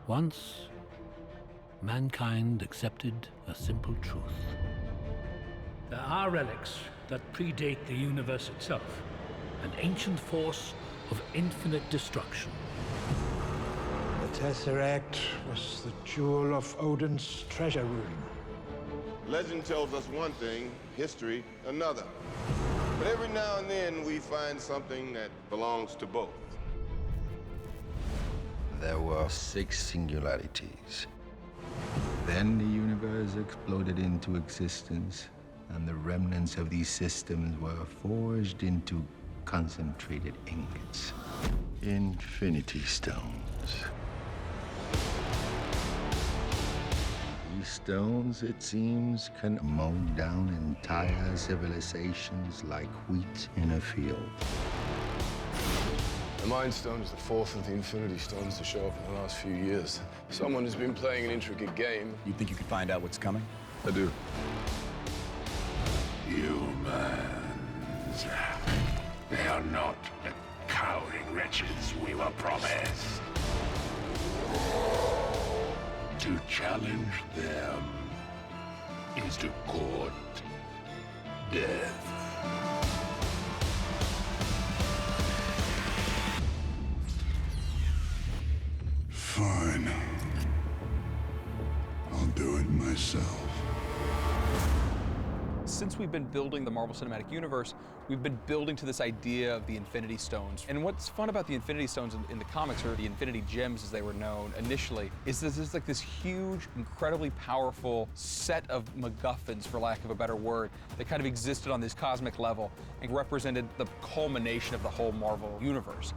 Once, mankind accepted a simple truth. There are relics that predate the universe itself, an ancient force of infinite destruction. The Tesseract was the jewel of Odin's treasure room. Legend tells us one thing, history another. But every now and then we find something that belongs to both. There were 6 singularities. Then the universe exploded into existence, and the remnants of these systems were forged into concentrated ingots. Infinity stones. These stones, it seems, can mow down entire civilizations like wheat in a field. The Mind Stone is the 4th of the Infinity Stones to show up in the last few years. Someone has been playing an intricate game. You think you could find out what's coming? I do. Humans. They are not the cowering wretches we were promised. To challenge them is to court death. Fine. I'll do it myself. Since we've been building the Marvel Cinematic Universe, we've been building to this idea of the Infinity Stones. And what's fun about the Infinity Stones in the comics, or the Infinity Gems as they were known initially, is that there's like this huge, incredibly powerful set of MacGuffins, for lack of a better word, that kind of existed on this cosmic level and represented the culmination of the whole Marvel Universe.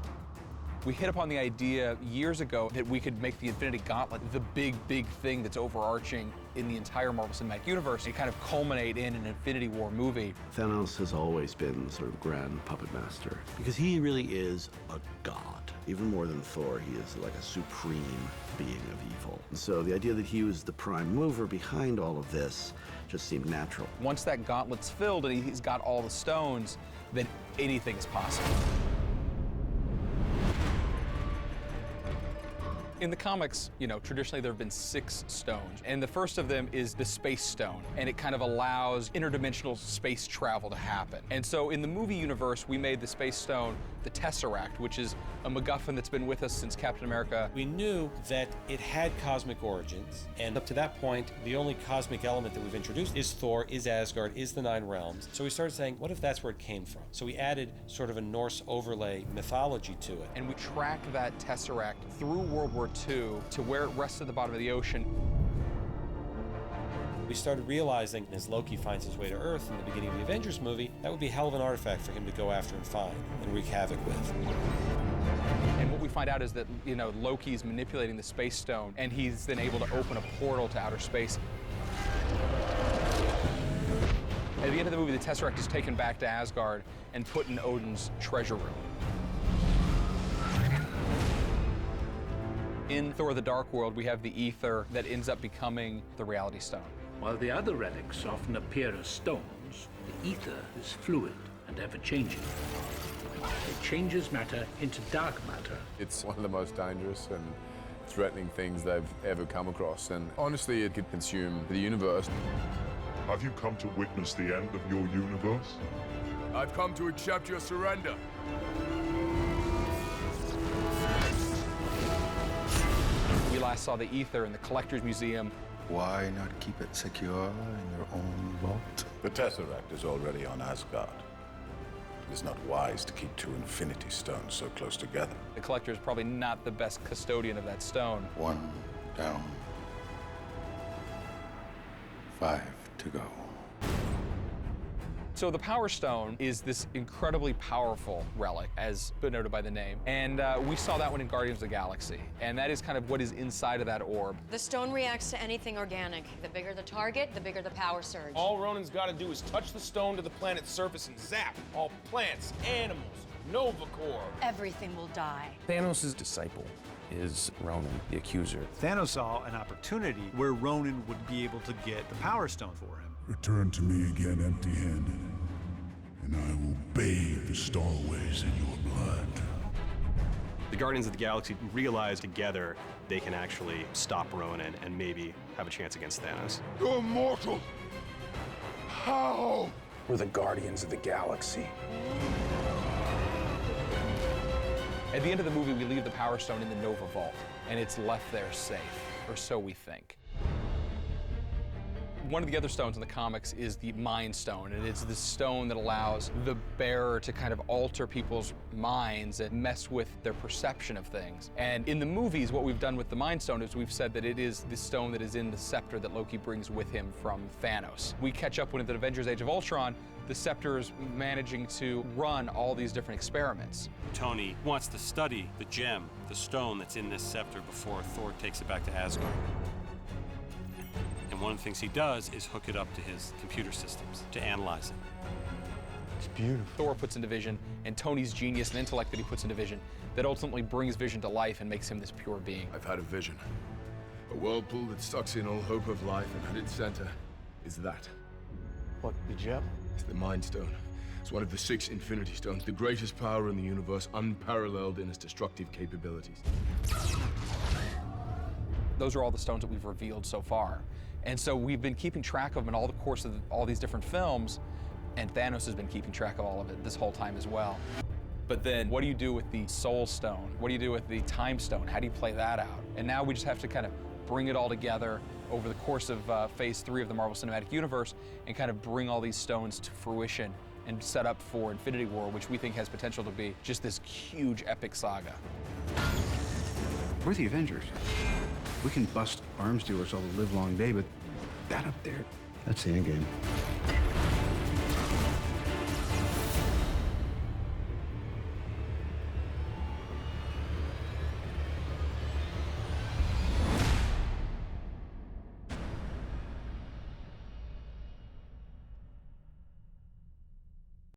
We hit upon the idea years ago that we could make the Infinity Gauntlet the big thing that's overarching in the entire Marvel Cinematic Universe and kind of culminate in an Infinity War movie. Thanos has always been sort of grand puppet master because he really is a god. Even more than Thor, he is like a supreme being of evil. And so the idea that he was the prime mover behind all of this just seemed natural. Once that gauntlet's filled and he's got all the stones, then anything is possible. In the comics, you know, traditionally there have been 6 stones, and the first of them is the Space Stone, and it kind of allows interdimensional space travel to happen. And so in the movie universe, we made the Space Stone the Tesseract, which is a MacGuffin that's been with us since Captain America. We knew that it had cosmic origins, and up to that point, the only cosmic element that we've introduced is Thor, is Asgard, is the 9 realms. So we started saying, what if that's where it came from? So we added sort of a Norse overlay mythology to it. And we tracked that Tesseract through World War II to where it rests at the bottom of the ocean. We started realizing, as Loki finds his way to Earth in the beginning of the Avengers movie, that would be a hell of an artifact for him to go after and find and wreak havoc with. And what we find out is that, you know, Loki's manipulating the Space Stone, and he's then able to open a portal to outer space. At the end of the movie, the Tesseract is taken back to Asgard and put in Odin's treasure room. In Thor: The Dark World, we have the ether that ends up becoming the Reality Stone. While the other relics often appear as stones, the ether is fluid and ever-changing. It changes matter into dark matter. It's one of the most dangerous and threatening things they've ever come across, and honestly, it could consume the universe. Have you come to witness the end of your universe? I've come to accept your surrender. We last saw the ether in the Collector's Museum. Why not keep it secure in your own vault? The Tesseract is already on Asgard. It is not wise to keep 2 Infinity Stones so close together. The Collector is probably not the best custodian of that stone. 1 down. 5 to go. So the Power Stone is this incredibly powerful relic, as denoted by the name. And we saw that one in Guardians of the Galaxy. And that is kind of what is inside of that orb. The stone reacts to anything organic. The bigger the target, the bigger the power surge. All Ronan's got to do is touch the stone to the planet's surface and zap all plants, animals, Nova Corps. Everything will die. Thanos' disciple is Ronan, the Accuser. Thanos saw an opportunity where Ronan would be able to get the Power Stone for him. Return to me again empty-handed, and I will bathe the Starways in your blood. The Guardians of the Galaxy realize together they can actually stop Ronan and maybe have a chance against Thanos. You're immortal! How? We're the Guardians of the Galaxy. At the end of the movie, we leave the Power Stone in the Nova Vault, and it's left there safe, or so we think. One of the other stones in the comics is the Mind Stone, and it's the stone that allows the bearer to kind of alter people's minds and mess with their perception of things. And in the movies, what we've done with the Mind Stone is we've said that it is the stone that is in the scepter that Loki brings with him from Thanos. We catch up when in the Avengers Age of Ultron, the scepter is managing to run all these different experiments. Tony wants to study the gem, the stone that's in this scepter before Thor takes it back to Asgard. And one of the things he does is hook it up to his computer systems to analyze it. It's beautiful. Thor puts into Vision, and Tony's genius and intellect that he puts into Vision, that ultimately brings Vision to life and makes him this pure being. I've had a vision. A whirlpool that sucks in all hope of life, and at its center is that. What, the gem? It's the Mind Stone. It's one of the 6 Infinity Stones, the greatest power in the universe, unparalleled in its destructive capabilities. Those are all the stones that we've revealed so far. And so we've been keeping track of them in all the course of all these different films, and Thanos has been keeping track of all of it this whole time as well. But then what do you do with the Soul Stone? What do you do with the Time Stone? How do you play that out? And now we just have to kind of bring it all together over the course of Phase 3 of the Marvel Cinematic Universe and kind of bring all these stones to fruition and set up for Infinity War, which we think has potential to be just this huge epic saga. We're the Avengers. We can bust arms dealers all the live long day, but that up there, that's the end game.